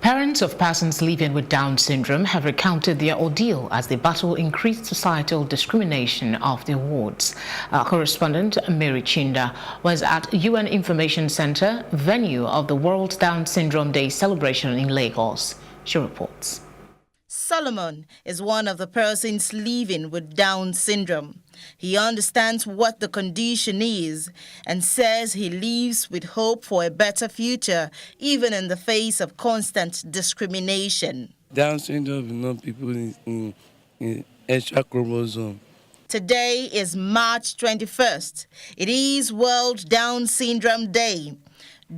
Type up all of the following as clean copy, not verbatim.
Parents of persons living with Down syndrome have recounted their ordeal as they battle increased societal discrimination of the wards. Correspondent Mary Chinda was at UN Information Center, venue of the World Down Syndrome Day celebration in Lagos. She reports. Solomon is one of the persons living with Down syndrome. He understands what the condition is and says he lives with hope for a better future, even in the face of constant discrimination. Down syndrome is not people in extra chromosome. Today is March 21st. It is World Down Syndrome Day.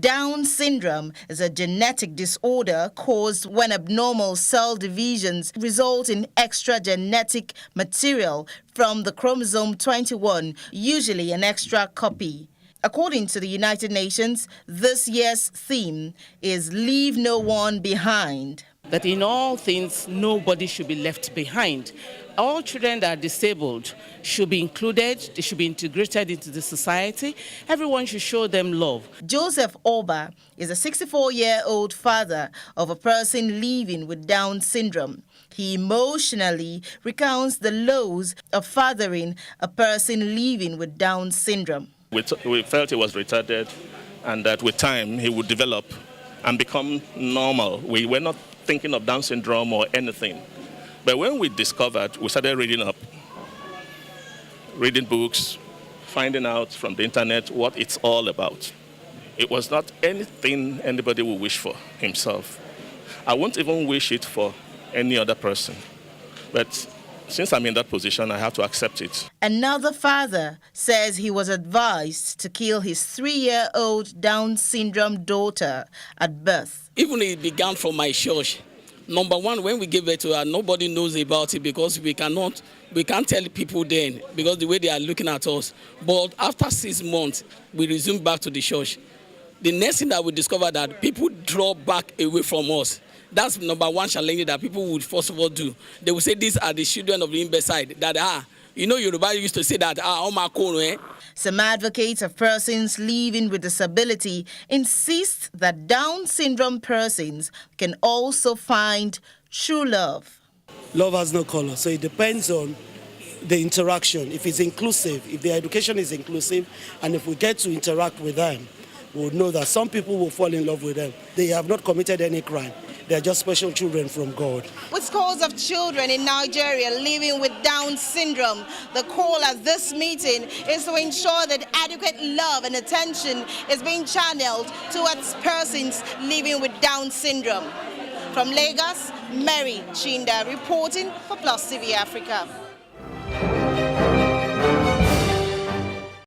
Down syndrome is a genetic disorder caused when abnormal cell divisions result in extra genetic material from the chromosome 21, usually an extra copy. According to the United Nations, this year's theme is Leave No One Behind. That in all things, nobody should be left behind. All children that are disabled should be included, they should be integrated into the society. Everyone should show them love. Joseph Oba is a 64-year-old father of a person living with Down syndrome. He emotionally recounts the lows of fathering a person living with Down syndrome. We felt he was retarded and that with time he would develop and become normal. We were not thinking of Down syndrome or anything. But when we discovered, we started reading books, finding out from the internet what it's all about. It was not anything anybody would wish for himself. I won't even wish it for any other person. But since I'm in that position, I have to accept it. Another father says he was advised to kill his 3-year-old Down syndrome daughter at birth. Even it began from my church. Number one, when we gave birth to her, nobody knows about it because we can't tell people then because the way they are looking at us. But after 6 months, we resumed back to the church. The next thing that we discovered that people draw back away from us. That's number one challenge that people would first of all do. They would say these are the children of the imbecile. That Yoruba used to say that Some advocates of persons living with disability insist that Down syndrome persons can also find true love. Love has no color, so it depends on the interaction. If it's inclusive, if the education is inclusive, and if we get to interact with them, we'll know that some people will fall in love with them. They have not committed any crime. They are just special children from God. With scores of children in Nigeria living with Down syndrome, the call at this meeting is to ensure that adequate love and attention is being channeled towards persons living with Down syndrome. From Lagos, Mary Chinda reporting for PlusTVAfrica.